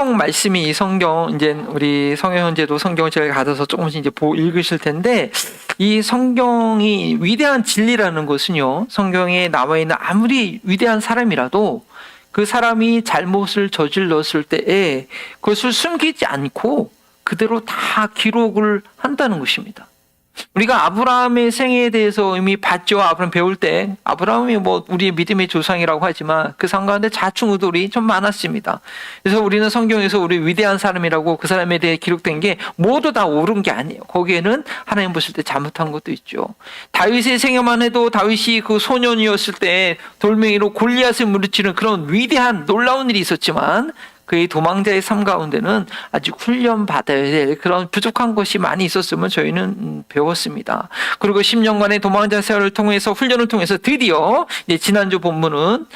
말씀이 이 성경, 이제 우리 성형 형제도 성경을 제가 가져서 조금씩 이제 읽으실 텐데, 이 성경이 위대한 진리라는 것은요, 성경에 나와 있는 아무리 위대한 사람이라도 그 사람이 잘못을 저질렀을 때에 그것을 숨기지 않고 그대로 다 기록을 한다는 것입니다. 우리가 아브라함의 생애에 대해서 이미 봤죠. 아브라함 배울 때 아브라함이 뭐 우리의 믿음의 조상이라고 하지만 그 상 가운데 좌충우돌이 좀 많았습니다. 그래서 우리는 성경에서 우리 위대한 사람이라고 그 사람에 대해 기록된 게 모두 다 옳은 게 아니에요. 거기에는 하나님 보실 때 잘못한 것도 있죠. 다윗의 생애만 해도 다윗이 그 소년이었을 때 돌멩이로 골리앗을 무르치는 그런 위대한 놀라운 일이 있었지만, 그의 도망자의 삶 가운데는 아직 훈련받아야 될 그런 부족한 것이 많이 있었음을 저희는 배웠습니다. 그리고 10년간의 도망자 생활을 통해서, 훈련을 통해서 드디어 이제 지난주 본문은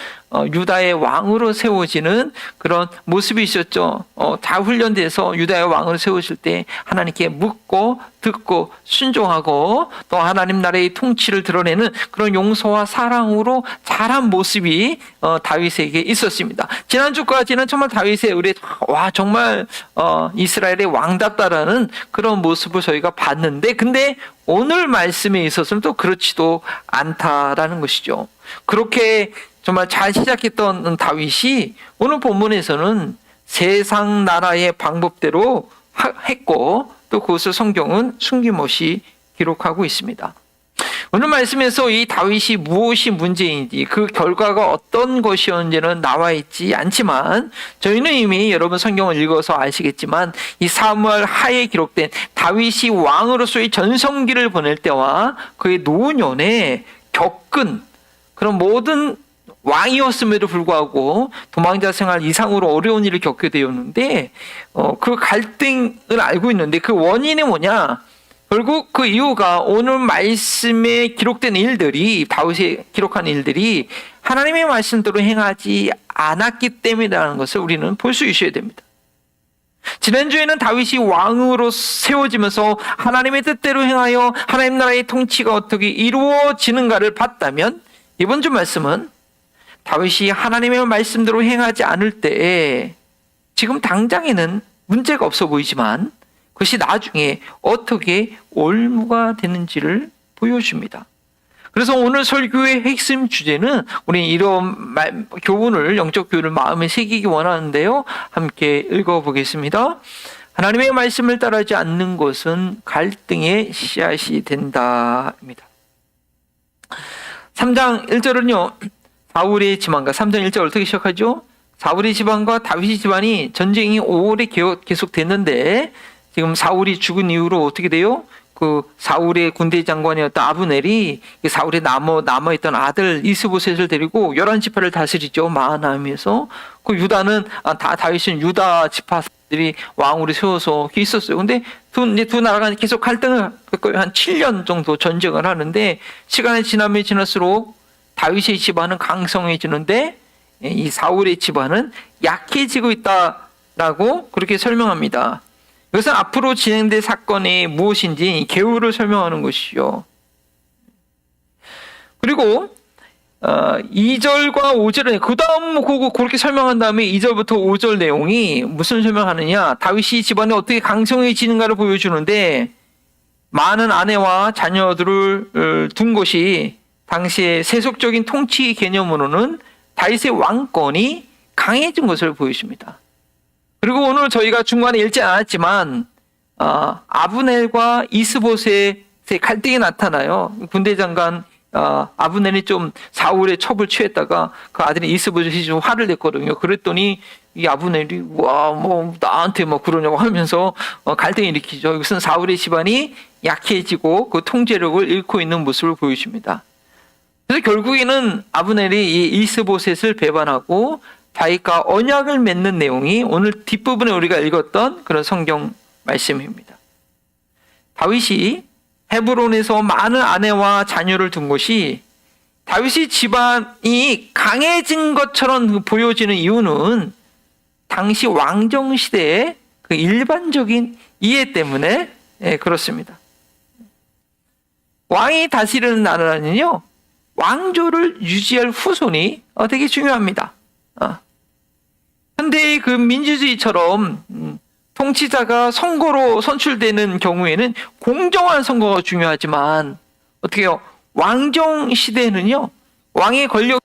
유다의 왕으로 세워지는 그런 모습이 있었죠. 다 훈련돼서 유다의 왕으로 세워질 때 하나님께 묻고 듣고 순종하고 또 하나님 나라의 통치를 드러내는 그런 용서와 사랑으로 자란 모습이 다윗에게 있었습니다. 지난주까지는 정말 다윗의 우리 정말 이스라엘의 왕답다라는 그런 모습을 저희가 봤는데, 근데 오늘 말씀에 있어서는 또 그렇지도 않다라는 것이죠. 그렇게 정말 잘 시작했던 다윗이 오늘 본문에서는 세상 나라의 방법대로 했고, 또 그것을 성경은 숨김없이 기록하고 있습니다. 오늘 말씀에서 이 다윗이 무엇이 문제인지, 그 결과가 어떤 것이었는지는 나와 있지 않지만, 저희는 이미 여러분 성경을 읽어서 아시겠지만 이 사무엘 하에 기록된 다윗이 왕으로서의 전성기를 보낼 때와 그의 노년에 겪은 그런 모든, 왕이었음에도 불구하고 도망자 생활 이상으로 어려운 일을 겪게 되었는데, 그 갈등을 알고 있는데 그 원인이 뭐냐? 결국 그 이유가 오늘 말씀에 기록된 일들이, 다윗이 기록한 일들이 하나님의 말씀대로 행하지 않았기 때문이라는 것을 우리는 볼 수 있어야 됩니다. 지난주에는 다윗이 왕으로 세워지면서 하나님의 뜻대로 행하여 하나님 나라의 통치가 어떻게 이루어지는가를 봤다면, 이번 주 말씀은 다윗이 하나님의 말씀대로 행하지 않을 때에 지금 당장에는 문제가 없어 보이지만 그것이 나중에 어떻게 올무가 되는지를 보여줍니다. 그래서 오늘 설교의 핵심 주제는, 우리 이런 교훈을, 영적 교훈을 마음에 새기기 원하는데요, 함께 읽어보겠습니다. 하나님의 말씀을 따르지 않는 것은 갈등의 씨앗이 된다입니다. 3장 1절은요 사울의 집안과, 3장 1절 어떻게 시작하죠? 사울의 집안과 다윗의 집안이 전쟁이 오래 계속됐는데, 지금 사울이 죽은 이후로 어떻게 돼요? 그 사울의 군대 장관이었던 아브넬이 사울의 남아있던 아들 이스보셋을 데리고 11지파를 다스리죠. 마하나임에서. 그 유다는, 다윗은 유다 지파들이 왕으로 세워서 있었어요. 근데 두 나라가 계속 갈등을 한 7년 정도 전쟁을 하는데, 시간이 지나면 지날수록 다윗의 집안은 강성해지는데 이 사울의 집안은 약해지고 있다라고 그렇게 설명합니다. 이것은 앞으로 진행될 사건이 무엇인지 개요를 설명하는 것이죠. 그리고 2절과 5절에 그 다음 그렇게 설명한 다음에 2절부터 5절 내용이 무슨 설명하느냐, 다윗이 집안이 어떻게 강성해지는가를 보여주는데, 많은 아내와 자녀들을 둔 것이 당시의 세속적인 통치 개념으로는 다윗의 왕권이 강해진 것을 보여줍니다. 그리고 오늘 저희가 중간에 읽지 않았지만 아브넬과 이스보셋의 갈등이 나타나요. 군대 장관 아브넬이 좀 사울의 첩을 취했다가 그 아들인 이스보셋이 좀 화를 냈거든요. 그랬더니 이 아브넬이 나한테 그러냐고 하면서 갈등을 일으키죠. 이것은 사울의 집안이 약해지고 그 통제력을 잃고 있는 모습을 보여줍니다. 그래서 결국에는 아브넬이 이 이스보셋을 배반하고 다윗과 언약을 맺는 내용이 오늘 뒷부분에 우리가 읽었던 그런 성경 말씀입니다. 다윗이 헤브론에서 많은 아내와 자녀를 둔 것이 다윗의 집안이 강해진 것처럼 보여지는 이유는 당시 왕정시대의 그 일반적인 이해 때문에 그렇습니다. 왕이 다스리는 나라는요, 왕조를 유지할 후손이 되게 중요합니다. 현대의 그 민주주의처럼 통치자가 선거로 선출되는 경우에는 공정한 선거가 중요하지만 어떻게 해요? 왕정 시대에는요, 왕의 권력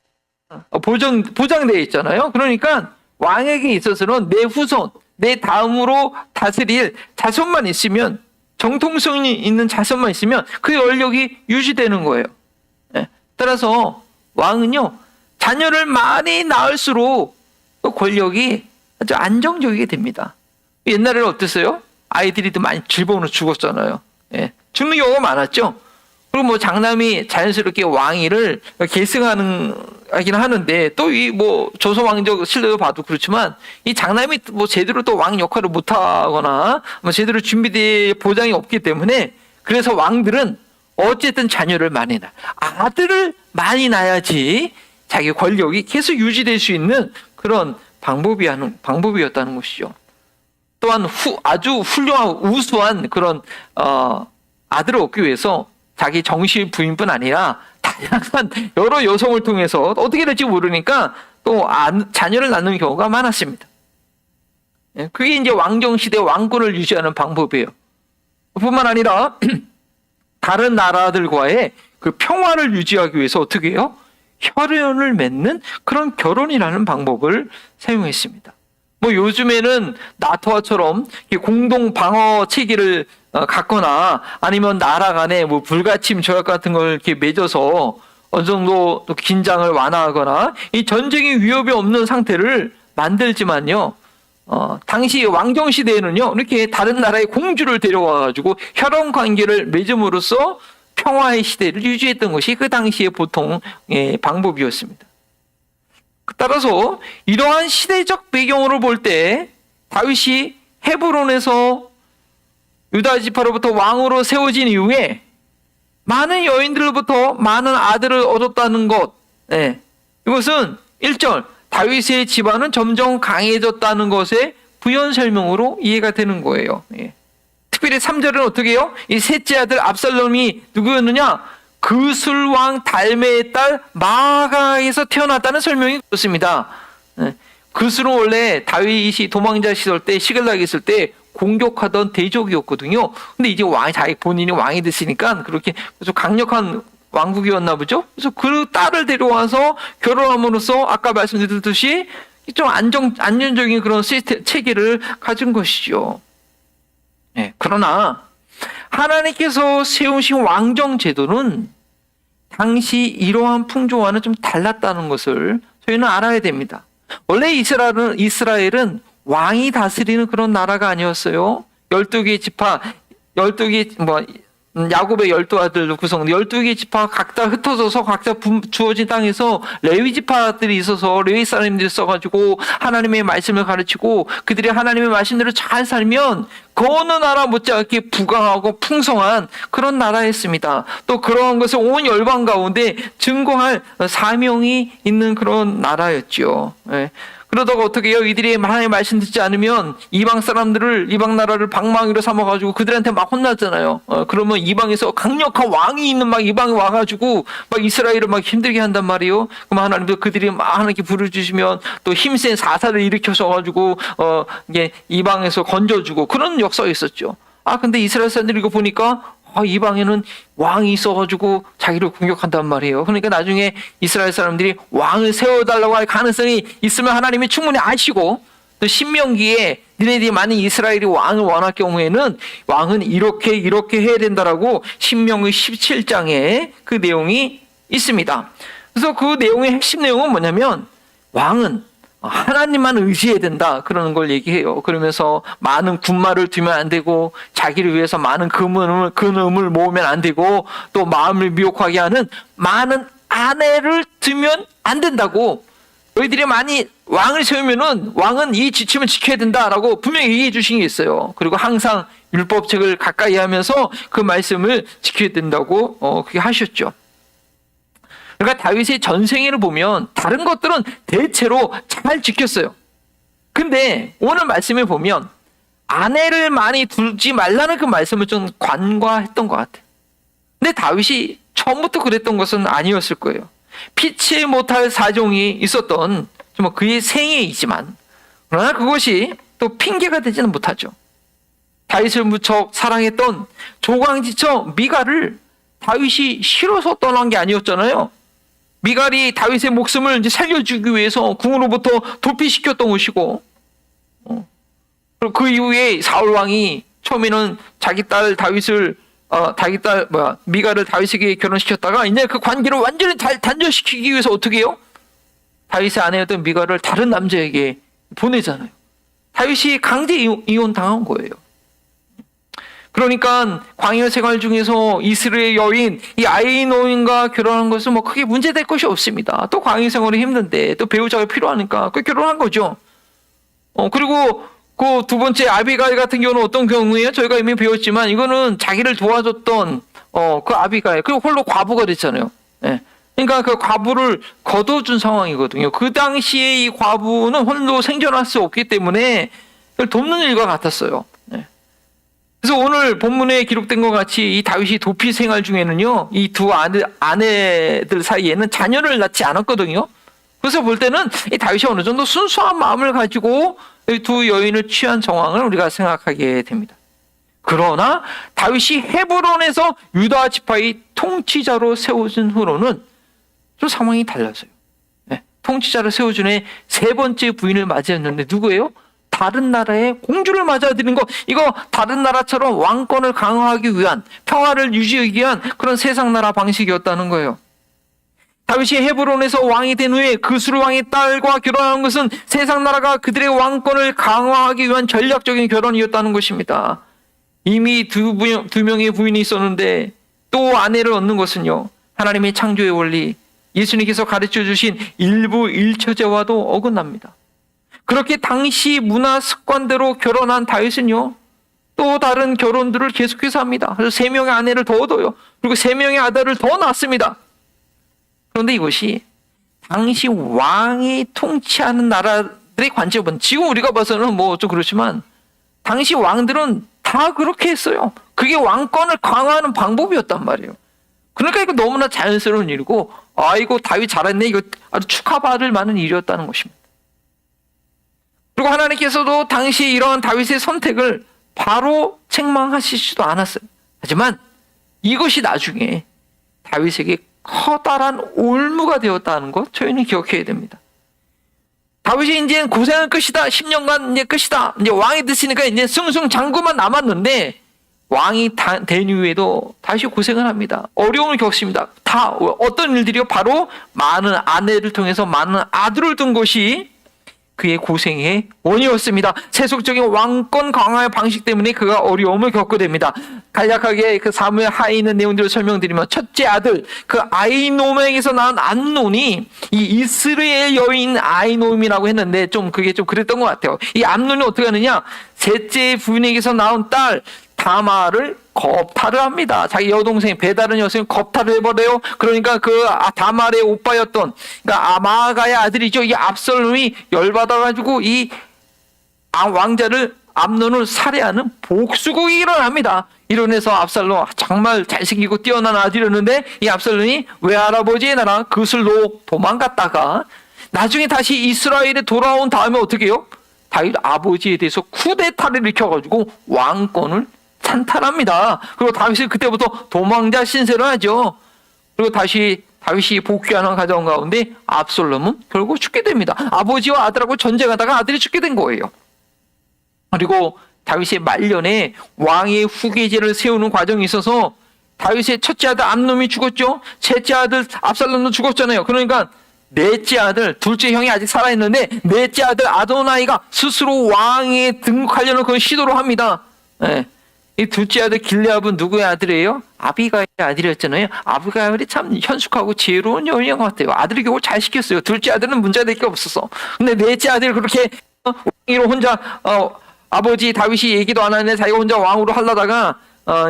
보장되어 있잖아요. 그러니까 왕에게 있어서는 내 후손, 내 다음으로 다스릴 자손만 있으면, 정통성이 있는 자손만 있으면 그 권력이 유지되는 거예요. 따라서 왕은요, 자녀를 많이 낳을수록 그 권력이 아주 안정적이게 됩니다. 옛날에는 어땠어요? 아이들이 더 많이 질병으로 죽었잖아요. 죽는 경우가 많았죠. 그리고 뭐 장남이 자연스럽게 왕위를 계승하긴 하는데, 또 이 뭐 조선 왕적 신뢰를 봐도 그렇지만 이 장남이 뭐 제대로 또 왕 역할을 못하거나 뭐 제대로 준비될 보장이 없기 때문에, 그래서 왕들은 어쨌든 자녀를 많이 낳아, 아들을 많이 낳아야지 자기 권력이 계속 유지될 수 있는 그런 방법이었다는 것이죠. 또한 아주 훌륭하고 우수한 그런 아들을 얻기 위해서 자기 정식 부인뿐 아니라 다양한 여러 여성을 통해서 어떻게 될지 모르니까 또 자녀를 낳는 경우가 많았습니다. 그게 이제 왕정시대 왕권을 유지하는 방법이에요. 뿐만 아니라 다른 나라들과의 그 평화를 유지하기 위해서 어떻게 해요? 혈연을 맺는 그런 결혼이라는 방법을 사용했습니다. 뭐 요즘에는 나토와처럼 공동 방어 체계를 갖거나 아니면 나라 간에 뭐 불가침 조약 같은 걸 이렇게 맺어서 어느 정도 또 긴장을 완화하거나 이 전쟁의 위협이 없는 상태를 만들지만요, 당시 왕정 시대에는요, 이렇게 다른 나라의 공주를 데려와 가지고 혈연 관계를 맺음으로써 평화의 시대를 유지했던 것이 그 당시의 보통 방법이었습니다. 따라서 이러한 시대적 배경으로 볼 때 다윗이 헤브론에서 유다 지파로부터 왕으로 세워진 이후에 많은 여인들로부터 많은 아들을 얻었다는 것, 이것은 1절 다윗의 집안은 점점 강해졌다는 것의 부연 설명으로 이해가 되는 거예요. 특별히 3절은 어떻게 해요? 이 셋째 아들 압살롬이 누구였느냐? 그술왕 달메의 딸 마아가에서 태어났다는 설명이 그렇습니다. 그술은 원래 다윗이 도망자 시절 때 시글락에 있을 때 공격하던 대족이었거든요. 근데 이제 자기 본인이 왕이 됐으니까 그렇게 좀 강력한 왕국이었나 보죠. 그래서 그 딸을 데려와서 결혼함으로써 아까 말씀드렸듯이 좀 안정적인 그런 시스템 체계를 가진 것이죠. 그러나 하나님께서 세우신 왕정 제도는 당시 이러한 풍조와는 좀 달랐다는 것을 저희는 알아야 됩니다. 원래 이스라엘은 왕이 다스리는 그런 나라가 아니었어요. 12개 지파, 12개 야곱의 12아들로 구성된 12개 지파 각자 흩어져서 각자 주어진 땅에서 레위 지파들이 있어서 레위 사람들이 써가지고 하나님의 말씀을 가르치고 그들이 하나님의 말씀대로 잘 살면 그 어느 나라 못지않게 부강하고 풍성한 그런 나라였습니다. 또 그러한 것을 온 열방 가운데 증거할 사명이 있는 그런 나라였죠. 그러다가 어떻게 해요? 이들이 하나님의 말씀 듣지 않으면 이방 나라를 방망이로 삼아가지고 그들한테 막 혼났잖아요. 그러면 이방에서 강력한 왕이 있는 막 이방에 와가지고 막 이스라엘을 막 힘들게 한단 말이에요. 그럼 하나님도 그들이 막 하나님께 부르주시면 또 힘센 사사를 일으켜서가지고 이게 이방에서 건져주고 그런 역사가 있었죠. 근데 이스라엘 사람들이 이거 보니까 이방에는 왕이 있어가지고 자기를 공격한단 말이에요. 그러니까 나중에 이스라엘 사람들이 왕을 세워달라고 할 가능성이 있으면 하나님이 충분히 아시고, 또 신명기에 니네들이 만약 이스라엘이 왕을 원할 경우에는 왕은 이렇게 해야 된다라고 신명기 17장에 그 내용이 있습니다. 그래서 그 내용의 핵심 내용은 뭐냐면 왕은 하나님만 의지해야 된다 그러는 걸 얘기해요. 그러면서 많은 군마를 두면 안 되고 자기를 위해서 많은 근음을 모으면 안 되고 또 마음을 미혹하게 하는 많은 아내를 두면 안 된다고, 너희들이 많이 왕을 세우면은 왕은 이 지침을 지켜야 된다라고 분명히 얘기해 주신 게 있어요. 그리고 항상 율법책을 가까이 하면서 그 말씀을 지켜야 된다고 그렇게 하셨죠. 그러니까 다윗의 전생애를 보면 다른 것들은 대체로 잘 지켰어요. 근데 오늘 말씀을 보면 아내를 많이 두지 말라는 그 말씀을 좀 간과했던 것 같아요. 근데 다윗이 처음부터 그랬던 것은 아니었을 거예요. 피치 못할 사정이 있었던 그의 생애이지만 그러나 그것이 또 핑계가 되지는 못하죠. 다윗을 무척 사랑했던 조강지처 미갈을 다윗이 싫어서 떠난 게 아니었잖아요. 미갈이 다윗의 목숨을 이제 살려주기 위해서 궁으로부터 도피시켰던 것이고, 그리고 그 이후에 사울 왕이 처음에는 자기 딸 미갈을 다윗에게 결혼시켰다가 이제 그 관계를 완전히 단절시키기 위해서 어떻게 해요? 다윗의 아내였던 미갈을 다른 남자에게 보내잖아요. 다윗이 강제 이혼 당한 거예요. 그러니까 광야 생활 중에서 이스라엘 여인 이 아히노임과 결혼한 것은 뭐 크게 문제될 것이 없습니다. 또 광야 생활이 힘든데 또 배우자가 필요하니까 그 결혼한 거죠. 그리고 그 두 번째 아비가일 같은 경우는 어떤 경우예요? 저희가 이미 배웠지만 이거는 자기를 도와줬던 그 아비가일 그리고 홀로 과부가 됐잖아요. 예. 그러니까 그 과부를 거둬준 상황이거든요. 그 당시에 이 과부는 홀로 생존할 수 없기 때문에 돕는 일과 같았어요. 예. 그래서 오늘 본문에 기록된 것 같이 이 다윗이 도피 생활 중에는요, 이 두 아내들 사이에는 자녀를 낳지 않았거든요. 그래서 볼 때는 이 다윗이 어느 정도 순수한 마음을 가지고 이 두 여인을 취한 정황을 우리가 생각하게 됩니다. 그러나 다윗이 헤브론에서 유다 지파의 통치자로 세워진 후로는 좀 상황이 달라져요. 네. 통치자를 세워준 애 세 번째 부인을 맞이했는데 누구예요? 다른 나라의 공주를 맞아들인 거. 이거 다른 나라처럼 왕권을 강화하기 위한, 평화를 유지하기 위한 그런 세상 나라 방식이었다는 거예요. 다윗이 헤브론에서 왕이 된 후에 그술 왕의 딸과 결혼한 것은 세상 나라가 그들의 왕권을 강화하기 위한 전략적인 결혼이었다는 것입니다. 이미 두 명의 부인이 있었는데 또 아내를 얻는 것은요, 하나님의 창조의 원리, 예수님께서 가르쳐 주신 일부 일처제와도 어긋납니다. 그렇게 당시 문화 습관대로 결혼한 다윗은요, 또 다른 결혼들을 계속해서 합니다. 그래서 3명의 아내를 더 얻어요. 그리고 3명의 아들을 더 낳습니다. 그런데 이것이 당시 왕이 통치하는 나라들의 관점은, 지금 우리가 봐서는 뭐 좀 그렇지만 당시 왕들은 다 그렇게 했어요. 그게 왕권을 강화하는 방법이었단 말이에요. 그러니까 이거 너무나 자연스러운 일이고, 이거 다윗 잘했네, 이거 아주 축하받을 만한 일이었다는 것입니다. 그리고 하나님께서도 당시 이러한 다윗의 선택을 바로 책망하시지도 않았어요. 하지만 이것이 나중에 다윗에게 커다란 올무가 되었다는 것, 저희는 기억해야 됩니다. 다윗이 이제 고생은 끝이다. 10년간 이제 끝이다. 이제 왕이 됐으니까 이제 승승장구만 남았는데, 왕이 된 이후에도 다시 고생을 합니다. 어려움을 겪습니다. 다 어떤 일들이요? 바로 많은 아내를 통해서 많은 아들을 둔 것이 그의 고생의 원인이었습니다. 세속적인 왕권 강화의 방식 때문에 그가 어려움을 겪게 됩니다. 간략하게 그 사무엘 하에 있는 내용들을 설명드리면, 첫째 아들 그 아히노임에게서 낳은 암논이 이 이스라엘 여인 아히노임이라고 했는데 그게 좀 그랬던 것 같아요. 이 암논이 어떻게 하느냐? 셋째 부인에게서 낳은 딸 다말을 겁탈을 합니다. 자기 여동생 배다른 여성을 겁탈을 해버려요. 그러니까 그 다말의 오빠였던, 그러니까 마아가의 아들이죠, 이 압살롬이 열받아가지고 이 왕자를, 암논을 살해하는 복수극이 일어납니다. 이론에서 압살롬 정말 잘생기고 뛰어난 아들이었는데, 이 압살롬이 외할아버지의 나라 그슬로 도망갔다가 나중에 다시 이스라엘에 돌아온 다음에 어떻게 해요? 다윗 아버지에 대해서 쿠데타를 일으켜가지고 왕권을 찬탈합니다. 그리고 다윗이 그때부터 도망자 신세를 하죠. 그리고 다시 다윗이 복귀하는 가정 가운데 압살롬은 결국 죽게 됩니다. 아버지와 아들하고 전쟁하다가 아들이 죽게 된 거예요. 그리고 다윗의 말년에 왕의 후계자를 세우는 과정이 있어서 다윗의 첫째 아들 암논이 죽었죠. 셋째 아들 압살롬도 죽었잖아요. 그러니까 넷째 아들, 둘째 형이 아직 살아있는데 넷째 아들 아도나이가 스스로 왕에 등극하려는 그런 시도를 합니다. 네. 이 둘째 아들 길리압은 누구의 아들이에요? 아비가일의 아들이었잖아요. 아비가일이 참 현숙하고 지혜로운 여인인 것 같아요. 아들이 교육을 잘 시켰어요. 둘째 아들은 문제될 게 없었어. 근데 넷째 아들 그렇게 왕으로 혼자 아버지 다윗이 얘기도 안 하는데 자기가 혼자 왕으로 하려다가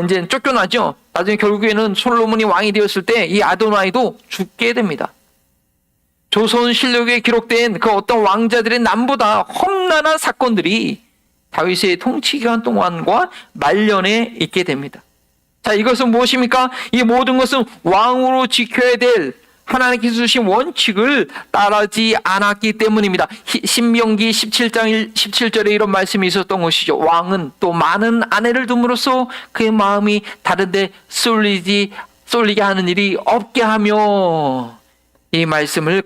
이제 쫓겨나죠. 나중에 결국에는 솔로몬이 왕이 되었을 때 이 아도나이도 죽게 됩니다. 조선 실록에 기록된 그 어떤 왕자들의 남보다 험난한 사건들이 다윗의 통치 기간 동안과 말년에 있게 됩니다. 자, 이것은 무엇입니까? 이 모든 것은 왕으로 지켜야 될 하나님께서 주신 원칙을 따르지 않았기 때문입니다. 신명기 17장 17절에 이런 말씀이 있었던 것이죠. 왕은 또 많은 아내를 둠으로써 그의 마음이 다른데 쏠리게 하는 일이 없게 하며, 이 말씀을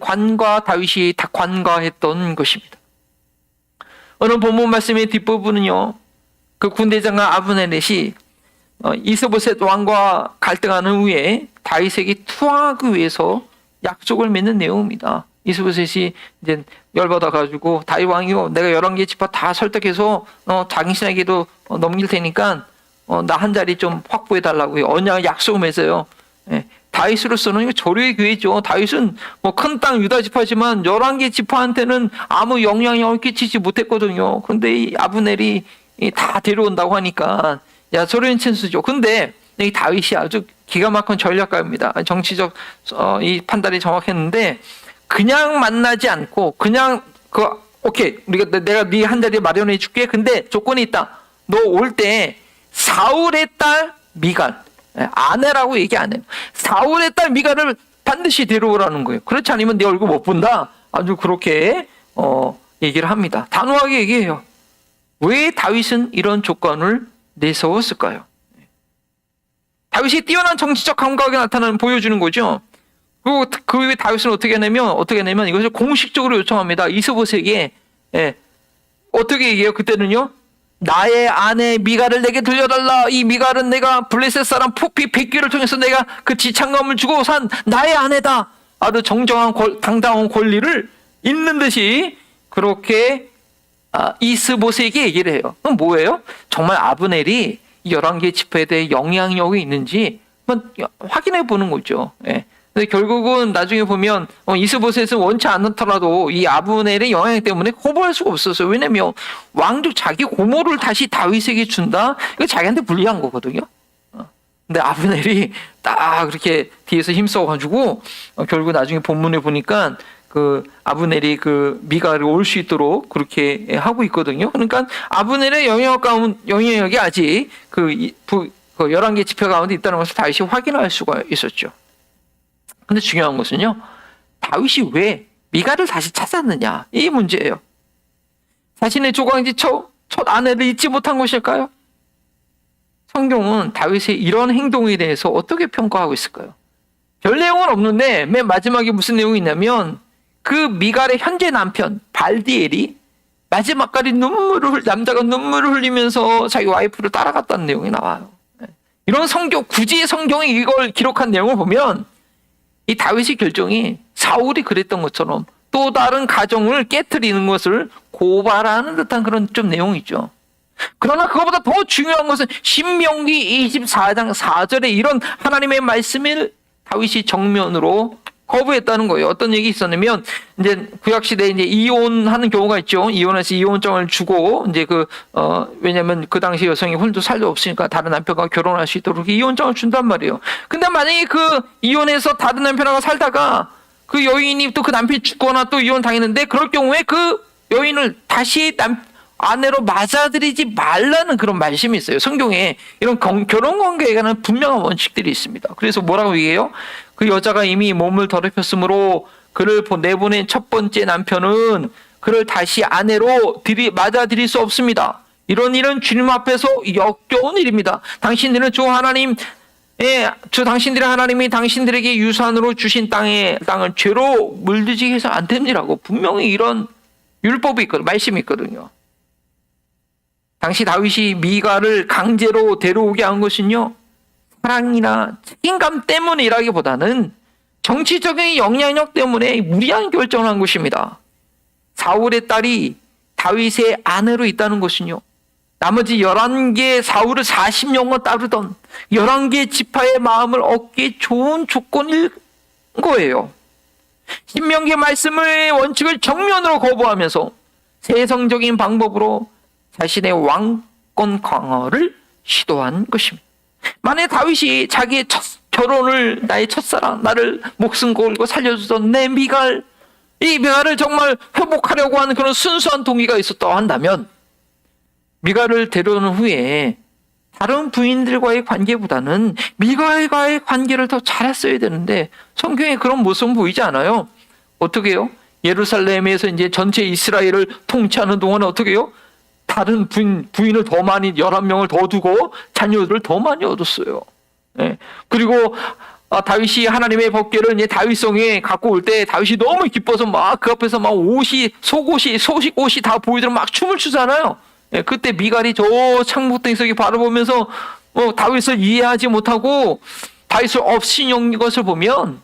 다윗이 다 관과했던 것입니다. 오늘 본문 말씀의 뒷부분은요, 그 군대장관 아브넬렛이 이스보셋 왕과 갈등하는 후에 다윗에게 투항하기 위해서 약속을 맺는 내용입니다. 이스보셋이 이제 열받아 가지고, 다윗 왕이요, 내가 11개 지파 다 설득해서 당신에게도 넘길 테니까 나 한 자리 좀 확보해 달라고요. 언약 약속을 맺어요. 예. 다윗으로서는 이거 조류의 교회죠. 다윗은 뭐 큰 땅 유다 지파지만 11개 지파한테는 아무 영향력을 끼치지 못했거든요. 그런데 이 아브넬이 다 데려온다고 하니까 야, 저런 찬스죠. 근데 이 다윗이 아주 기가 막힌 전략가입니다. 정치적 이 판단이 정확했는데, 그냥 만나지 않고 그냥 오케이, 내가 네 한 자리 마련해 줄게. 근데 조건이 있다. 너 올 때 사울의 딸 미갈, 아내라고 얘기 안 해요. 사울의 딸 미갈을 반드시 데려오라는 거예요. 그렇지 않으면 네 얼굴 못 본다. 아주 그렇게 얘기를 합니다. 단호하게 얘기해요. 왜 다윗은 이런 조건을 내세웠을까요? 다윗이 뛰어난 정치적 감각이 보여주는 거죠. 그리고 그 후에 다윗은 어떻게 하냐면 이것을 공식적으로 요청합니다. 이스보셋에게. 어떻게 얘기해요? 그때는요, 나의 아내 미갈을 내게 들려달라. 이 미갈은 내가 블레셋 사람 푸피 100개를 통해서 내가 그 지창감을 주고 산 나의 아내다. 아주 정정한 당당한 권리를 있는 듯이 그렇게 이스보셋에게 얘기를 해요. 그럼 뭐예요? 정말 아브넬이 11개 지파에 대해 영향력이 있는지 한번 확인해 보는 거죠. 근데 결국은 나중에 보면 이스보셋은 원치 않더라도 이 아브넬의 영향 때문에 거부할 수가 없었어요. 왜냐면 왕도 자기 고모를 다시 다윗에게 준다? 이거 자기한테 불리한 거거든요. 근데 아브넬이 딱 그렇게 뒤에서 힘써가지고 결국 나중에 본문에 보니까 그 아브넬이 그 미갈을 올 수 있도록 그렇게 하고 있거든요. 그러니까 아브넬의 영향력이 아직 그 11개 지파 가운데 있다는 것을 다윗이 확인할 수가 있었죠. 근데 중요한 것은요, 다윗이 왜 미갈을 다시 찾았느냐, 이 문제예요. 자신의 조강지 첫 아내를 잊지 못한 것일까요? 성경은 다윗의 이런 행동에 대해서 어떻게 평가하고 있을까요? 별 내용은 없는데 맨 마지막에 무슨 내용이 있냐면, 그 미갈의 현재 남편 발디엘이 마지막까지 남자가 눈물을 흘리면서 자기 와이프를 따라갔다는 내용이 나와요. 이런 굳이 성경이 이걸 기록한 내용을 보면 이 다윗의 결정이 사울이 그랬던 것처럼 또 다른 가정을 깨트리는 것을 고발하는 듯한 그런 좀 내용이죠. 그러나 그것보다 더 중요한 것은 신명기 24장 4절에 이런 하나님의 말씀을 다윗이 정면으로 거부했다는 거예요. 어떤 얘기 있었냐면, 이제 구약 시대에 이제 이혼하는 경우가 있죠. 이혼해서 이혼장을 주고, 이제 왜냐면 그 당시 여성이 홀도 살도 없으니까 다른 남편과 결혼할 수 있도록 이혼장을 준단 말이에요. 근데 만약에 그 이혼해서 다른 남편하고 살다가 그 여인이 또 그 남편이 죽거나 또 이혼 당했는데, 그럴 경우에 그 여인을 다시 아내로 맞아들이지 말라는 그런 말씀이 있어요. 성경에 이런 결혼 관계에 관한 분명한 원칙들이 있습니다. 그래서 뭐라고 얘기해요? 그 여자가 이미 몸을 더럽혔으므로 그를 내보낸 첫 번째 남편은 그를 다시 아내로 맞아들일 수 없습니다. 이런 일은 주님 앞에서 역겨운 일입니다. 당신들은 당신들의 하나님이 당신들에게 유산으로 주신 땅을 죄로 물들이게 해서 안 됩니다라고 분명히 이런 율법이 있거든요. 말씀이 있거든요. 당시 다윗이 미갈을 강제로 데려오게 한 것은요, 사랑이나 책임감 때문이라기보다는 정치적인 영향력 때문에 무리한 결정을 한 것입니다. 사울의 딸이 다윗의 아내로 있다는 것은요, 나머지 11개 사울을 40년간 따르던 11개 지파의 마음을 얻기에 좋은 조건일 거예요. 신명기 말씀의 원칙을 정면으로 거부하면서 세상적인 방법으로 자신의 왕권 강화를 시도한 것입니다. 만약 다윗이 자기의 결혼을, 나의 첫사랑, 나를 목숨 걸고 살려주던 내 미갈, 이 미갈을 정말 회복하려고 하는 그런 순수한 동기가 있었다고 한다면, 미갈을 데려오는 후에 다른 부인들과의 관계보다는 미갈과의 관계를 더 잘했어야 되는데 성경에 그런 모습은 보이지 않아요. 어떻게 해요? 예루살렘에서 이제 전체 이스라엘을 통치하는 동안에 어떻게 해요? 다른 부인을 더 많이 11명을 더 두고 자녀들을 더 많이 얻었어요. 예. 그리고 다윗이 하나님의 법궤를 이제 다윗성에 갖고 올 때 다윗이 너무 기뻐서 막 그 앞에서 막 소식옷이 다 보이도록 막 춤을 추잖아요. 예. 그때 미갈이 저 창문등에서 바라보면서 다윗을 이해하지 못하고 다윗을 업신여긴 것을 보면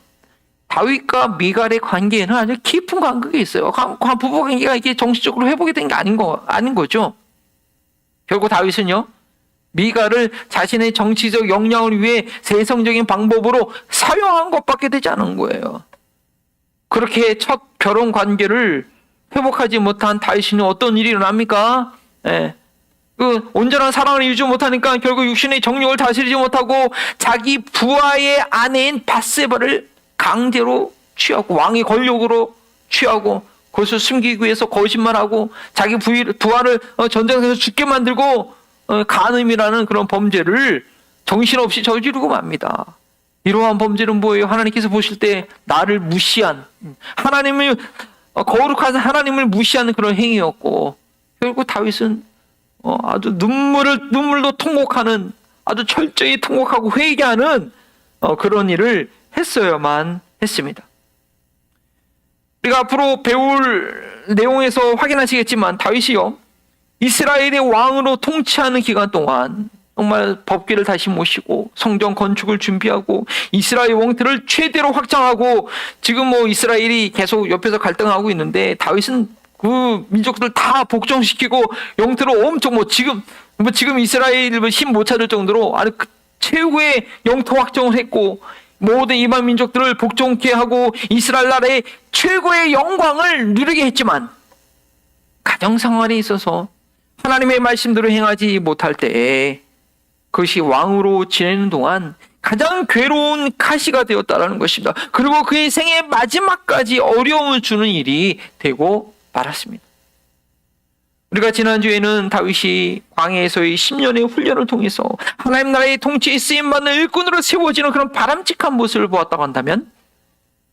다윗과 미갈의 관계에는 아주 깊은 간극이 있어요. 부부 관계가 이게 정식적으로 회복이 된 게 아닌 거죠. 결국 다윗은요, 미갈을 자신의 정치적 역량을 위해 세성적인 방법으로 사용한 것밖에 되지 않은 거예요. 그렇게 첫 결혼 관계를 회복하지 못한 다윗은 어떤 일이 일어납니까? 예. 그 온전한 사랑을 이루지 못하니까 결국 육신의 정욕을 다스리지 못하고 자기 부하의 아내인 밧세바를 강제로 취하고 왕의 권력으로 취하고 그것을 숨기기 위해서 거짓말하고 자기 부하를 전쟁에서 죽게 만들고 간음이라는 그런 범죄를 정신없이 저지르고 맙니다. 이러한 범죄는 뭐예요? 하나님께서 보실 때 나를 무시한, 하나님을 거룩한 하나님을 무시하는 그런 행위였고, 결국 다윗은 아주 눈물로 통곡하는, 아주 철저히 통곡하고 회개하는 그런 일을 했어야만 했습니다. 우리가 앞으로 배울 내용에서 확인하시겠지만 다윗이요, 이스라엘의 왕으로 통치하는 기간 동안 정말 법궤를 다시 모시고 성전 건축을 준비하고 이스라엘 왕들을 최대로 확장하고, 지금 이스라엘이 계속 옆에서 갈등하고 있는데 다윗은 그 민족들 다 복종시키고 영토를 엄청 지금 이스라엘 힘 못 찾을 정도로 아주 최고의 영토 확정을 했고, 모든 이방 민족들을 복종케 하고 이스라엘 나라의 최고의 영광을 누리게 했지만, 가정 생활에 있어서 하나님의 말씀대로 행하지 못할 때에 그것이 왕으로 지내는 동안 가장 괴로운 가시가 되었다라는 것입니다. 그리고 그의 생의 마지막까지 어려움을 주는 일이 되고 말았습니다. 우리가 지난주에는 다윗이 광야에서의 10년의 훈련을 통해서 하나님 나라의 통치에 쓰임받는 일꾼으로 세워지는 그런 바람직한 모습을 보았다고 한다면,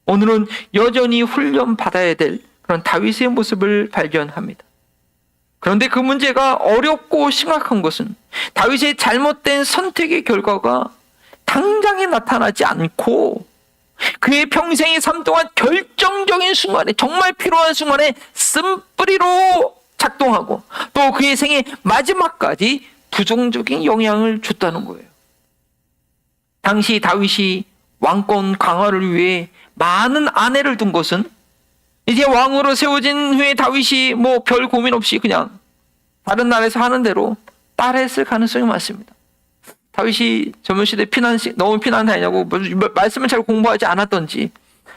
오늘은 여전히 훈련받아야 될 그런 다윗의 모습을 발견합니다. 그런데 그 문제가 어렵고 심각한 것은 다윗의 잘못된 선택의 결과가 당장에 나타나지 않고 그의 평생의 삶 동안 결정적인 순간에, 정말 필요한 순간에 쓴뿌리로 작동하고 또 그의 생의 마지막까지 부정적인 영향을 줬다는 거예요. 당시 다윗이 왕권 강화를 위해 많은 아내를 둔 것은 이제 왕으로 세워진 후에 다윗이 별 고민 없이 그냥 다른 나라에서 하는 대로 따라했을 가능성이 많습니다. 다윗이 젊은 시대 너무 피난 다니냐고 말씀을 잘 공부하지 않았던지,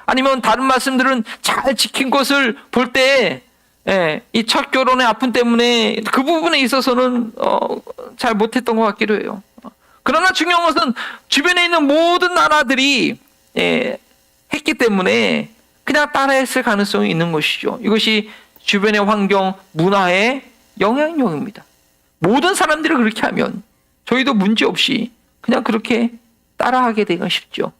아니면 다른 말씀들은 잘 지킨 것을 볼 때 이 첫 결혼의 아픔 때문에 그 부분에 있어서는 잘 못했던 것 같기도 해요. 그러나 중요한 것은 주변에 있는 모든 나라들이 했기 때문에 그냥 따라했을 가능성이 있는 것이죠. 이것이 주변의 환경, 문화의 영향력입니다. 모든 사람들이 그렇게 하면 저희도 문제없이 그냥 그렇게 따라하게 되기가 쉽죠.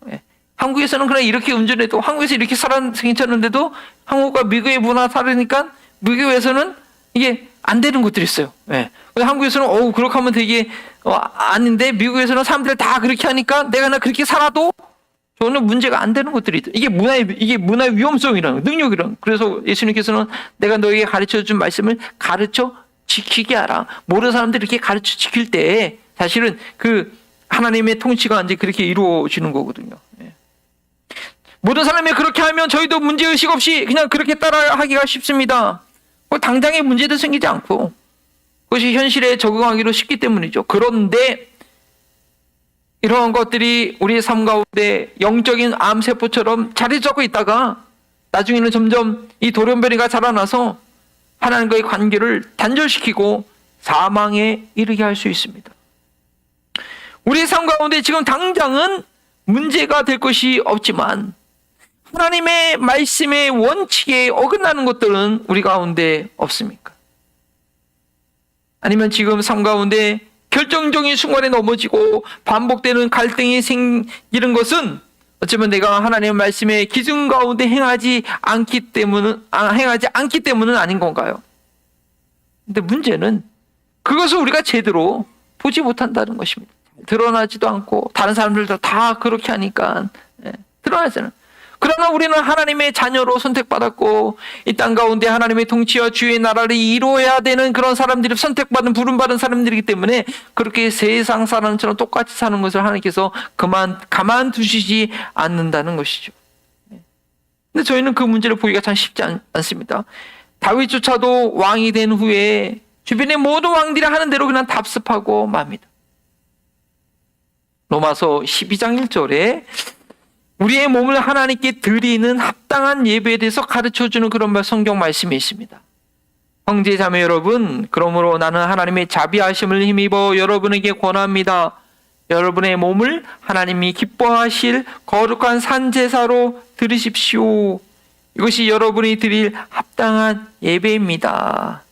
한국에서는 그냥 이렇게 운전해도, 한국에서 이렇게 살아서 괜찮은데도 한국과 미국의 문화 다르니까 미국에서는 이게 안 되는 것들이 있어요. 한국에서는 그렇게 하면 되게 아닌데, 미국에서는 사람들 다 그렇게 하니까 내가 그렇게 살아도 저는 문제가 안 되는 것들이 있다. 이게 문화의 위험성이라는, 능력이라는. 그래서 예수님께서는 내가 너에게 가르쳐준 말씀을 가르쳐 지키게 하라. 모르는 사람들이 이렇게 가르쳐 지킬 때 사실은 그 하나님의 통치가 이제 그렇게 이루어지는 거거든요. 모든 사람이 그렇게 하면 저희도 문제의식 없이 그냥 그렇게 따라하기가 쉽습니다. 당장의 문제도 생기지 않고 그것이 현실에 적응하기로 쉽기 때문이죠. 그런데 이러한 것들이 우리의 삶 가운데 영적인 암세포처럼 자리 잡고 있다가 나중에는 점점 이 돌연변이가 자라나서 하나님과의 관계를 단절시키고 사망에 이르게 할 수 있습니다. 우리의 삶 가운데 지금 당장은 문제가 될 것이 없지만 하나님의 말씀의 원칙에 어긋나는 것들은 우리 가운데 없습니까? 아니면 지금 삶 가운데 결정적인 순간에 넘어지고 반복되는 갈등이 생기는 것은 어쩌면 내가 하나님의 말씀의 기준 가운데 행하지 않기 때문은 아닌 건가요? 근데 문제는 그것을 우리가 제대로 보지 못한다는 것입니다. 드러나지도 않고 다른 사람들도 다 그렇게 하니까 드러나잖아요. 그러나 우리는 하나님의 자녀로 선택받았고 이 땅 가운데 하나님의 통치와 주의 나라를 이루어야 되는 그런 사람들이 선택받은 부름받은 사람들이기 때문에 그렇게 세상 사람처럼 똑같이 사는 것을 하나님께서 가만두시지 않는다는 것이죠. 근데 저희는 그 문제를 보기가 참 쉽지 않습니다. 다윗조차도 왕이 된 후에 주변의 모든 왕들이 하는 대로 그냥 답습하고 맙니다. 로마서 12장 1절에 우리의 몸을 하나님께 드리는 합당한 예배에 대해서 가르쳐주는 그런 성경 말씀이 있습니다. 형제 자매 여러분, 그러므로 나는 하나님의 자비하심을 힘입어 여러분에게 권합니다. 여러분의 몸을 하나님이 기뻐하실 거룩한 산제사로 드리십시오. 이것이 여러분이 드릴 합당한 예배입니다.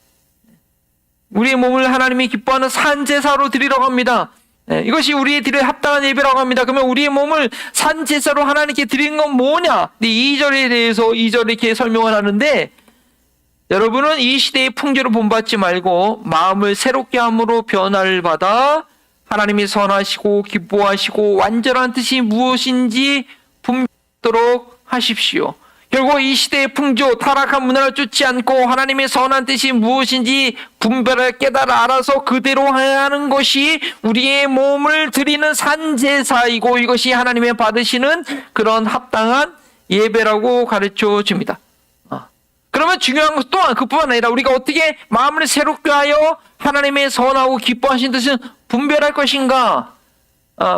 우리의 몸을 하나님이 기뻐하는 산제사로 드리라고 합니다. 이것이 우리의 드릴 합당한 예배라고 합니다. 그러면 우리의 몸을 산제사로 하나님께 드리는 건 뭐냐? 2절에 대해서 2절에 이렇게 설명을 하는데, 여러분은 이 시대의 풍조를 본받지 말고 마음을 새롭게 함으로 변화를 받아 하나님이 선하시고 기뻐하시고 완전한 뜻이 무엇인지 분별하도록 하십시오. 결국 이 시대의 풍조, 타락한 문화를 쫓지 않고 하나님의 선한 뜻이 무엇인지 분별을 깨달아 알아서 그대로 해야 하는 것이 우리의 몸을 드리는 산제사이고 이것이 하나님의 받으시는 그런 합당한 예배라고 가르쳐 줍니다. 그러면 중요한 것 또한 그뿐만 아니라 우리가 어떻게 마음을 새롭게 하여 하나님의 선하고 기뻐하신 뜻은 분별할 것인가?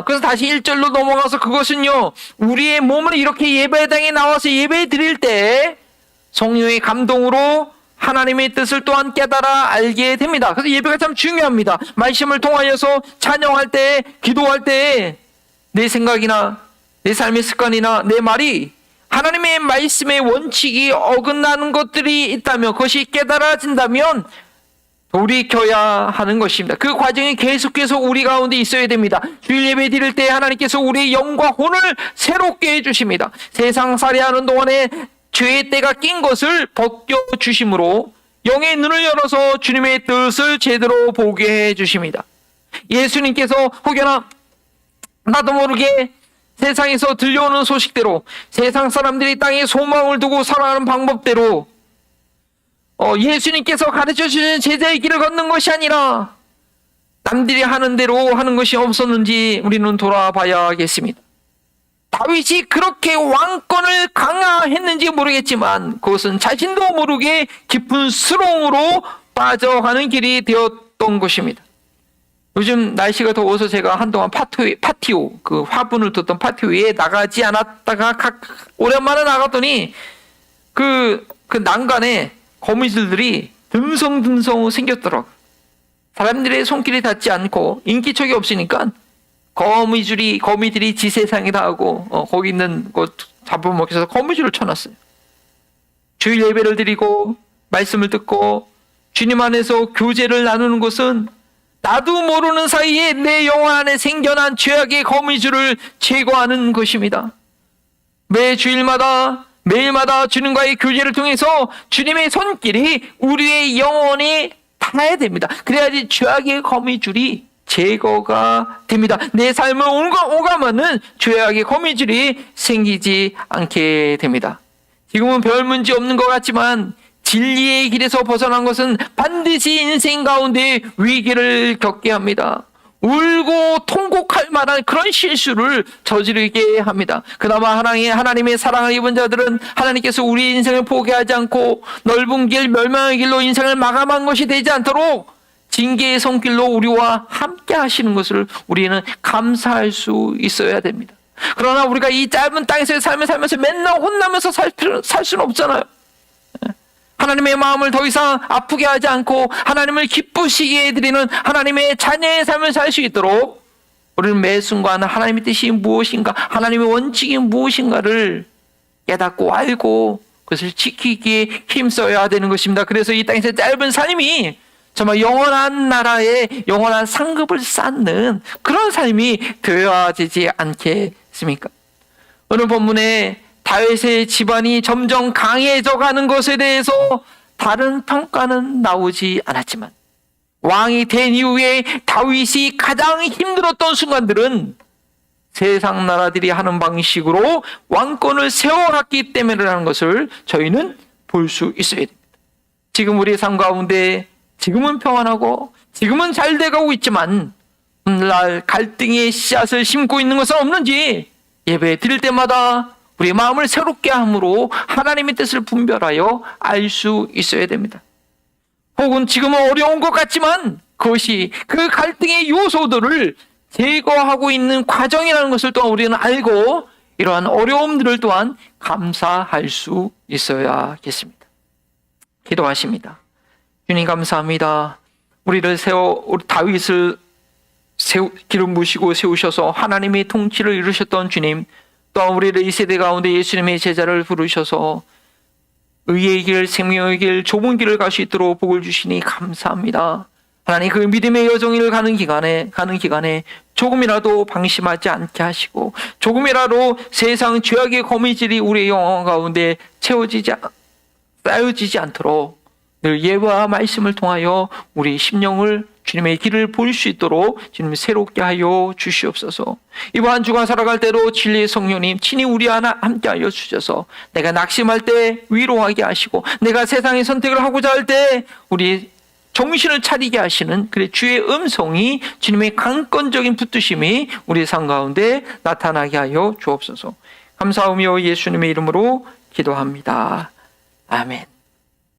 그래서 다시 1절로 넘어가서 그것은요, 우리의 몸을 이렇게 예배당에 나와서 예배 드릴 때 성령의 감동으로 하나님의 뜻을 또한 깨달아 알게 됩니다. 그래서 예배가 참 중요합니다. 말씀을 통하여서 찬양할 때, 기도할 때 내 생각이나 내 삶의 습관이나 내 말이 하나님의 말씀의 원칙이 어긋나는 것들이 있다면, 그것이 깨달아진다면 돌이켜야 하는 것입니다. 그 과정이 계속해서 우리 가운데 있어야 됩니다. 주일 예배 드릴 때 하나님께서 우리의 영과 혼을 새롭게 해주십니다. 세상 살이하는 동안에 죄의 때가 낀 것을 벗겨주심으로 영의 눈을 열어서 주님의 뜻을 제대로 보게 해주십니다. 예수님께서 혹여나 나도 모르게 세상에서 들려오는 소식대로 세상 사람들이 땅에 소망을 두고 살아가는 방법대로 예수님께서 가르쳐주신 제자의 길을 걷는 것이 아니라 남들이 하는 대로 하는 것이 없었는지 우리는 돌아봐야겠습니다. 다윗이 그렇게 왕권을 강화했는지 모르겠지만 그것은 자신도 모르게 깊은 수렁으로 빠져가는 길이 되었던 것입니다. 요즘 날씨가 더워서 제가 한동안 파티오, 그 화분을 뒀던 파티오에 나가지 않았다가 오랜만에 나갔더니 그 난간에 거미줄들이 듬성듬성 생겼더라고요. 사람들의 손길이 닿지 않고 인기척이 없으니까 거미들이 지세상이다 하고 거기 있는 것 잡아먹혀서 거미줄을 쳐놨어요. 주일 예배를 드리고 말씀을 듣고 주님 안에서 교제를 나누는 것은 나도 모르는 사이에 내 영혼 안에 생겨난 죄악의 거미줄을 제거하는 것입니다. 매 주일마다 매일마다 주님과의 교제를 통해서 주님의 손길이 우리의 영혼에 닿아야 됩니다. 그래야지 죄악의 거미줄이 제거가 됩니다. 내 삶을 오가면은 죄악의 거미줄이 생기지 않게 됩니다. 지금은 별 문제 없는 것 같지만 진리의 길에서 벗어난 것은 반드시 인생 가운데 위기를 겪게 합니다. 울고 통곡할 만한 그런 실수를 저지르게 합니다. 그나마 하나님의 사랑을 입은 자들은 하나님께서 우리 인생을 포기하지 않고 넓은 길, 멸망의 길로 인생을 마감한 것이 되지 않도록 징계의 손길로 우리와 함께 하시는 것을 우리는 감사할 수 있어야 됩니다. 그러나 우리가 이 짧은 땅에서의 삶을 살면서 맨날 혼나면서 살 수는 없잖아요. 하나님의 마음을 더 이상 아프게 하지 않고 하나님을 기쁘시게 해드리는 하나님의 자녀의 삶을 살 수 있도록 우리는 매 순간 하나님의 뜻이 무엇인가, 하나님의 원칙이 무엇인가를 깨닫고 알고 그것을 지키기에 힘써야 되는 것입니다. 그래서 이 땅에서 짧은 삶이 정말 영원한 나라에 영원한 상급을 쌓는 그런 삶이 되어지지 않겠습니까? 오늘 본문에 다윗의 집안이 점점 강해져 가는 것에 대해서 다른 평가는 나오지 않았지만, 왕이 된 이후에 다윗이 가장 힘들었던 순간들은 세상 나라들이 하는 방식으로 왕권을 세워갔기 때문이라는 것을 저희는 볼 수 있어야 됩니다. 지금 우리의 삶 가운데 지금은 평안하고 지금은 잘 돼가고 있지만 오늘날 갈등의 씨앗을 심고 있는 것은 없는지 예배 드릴 때마다 우리의 마음을 새롭게 함으로 하나님의 뜻을 분별하여 알 수 있어야 됩니다. 혹은 지금은 어려운 것 같지만 그것이 그 갈등의 요소들을 제거하고 있는 과정이라는 것을 또한 우리는 알고 이러한 어려움들을 또한 감사할 수 있어야겠습니다. 기도하십니다. 주님 감사합니다. 우리 다윗을 기름 부으시고 세우셔서 하나님의 통치를 이루셨던 주님, 또한 우리를 이 세대 가운데 예수님의 제자를 부르셔서 의의 길, 생명의 길, 좁은 길을 갈 수 있도록 복을 주시니 감사합니다. 하나님, 그 믿음의 여정을 가는 기간에 조금이라도 방심하지 않게 하시고 조금이라도 세상 죄악의 거미줄이 우리의 영혼 가운데 쌓여지지 않도록 늘 예와 말씀을 통하여 우리 심령을 주님의 길을 볼 수 있도록 주님 새롭게 하여 주시옵소서. 이번 한 주간 살아갈 때도 진리의 성령님 친히 우리 하나 함께하여 주셔서 내가 낙심할 때 위로하게 하시고 내가 세상의 선택을 하고자 할 때 우리 정신을 차리게 하시는 그래 주의 음성이 주님의 강권적인 붙드심이 우리 삶 가운데 나타나게 하여 주옵소서. 감사하며 예수님의 이름으로 기도합니다. 아멘.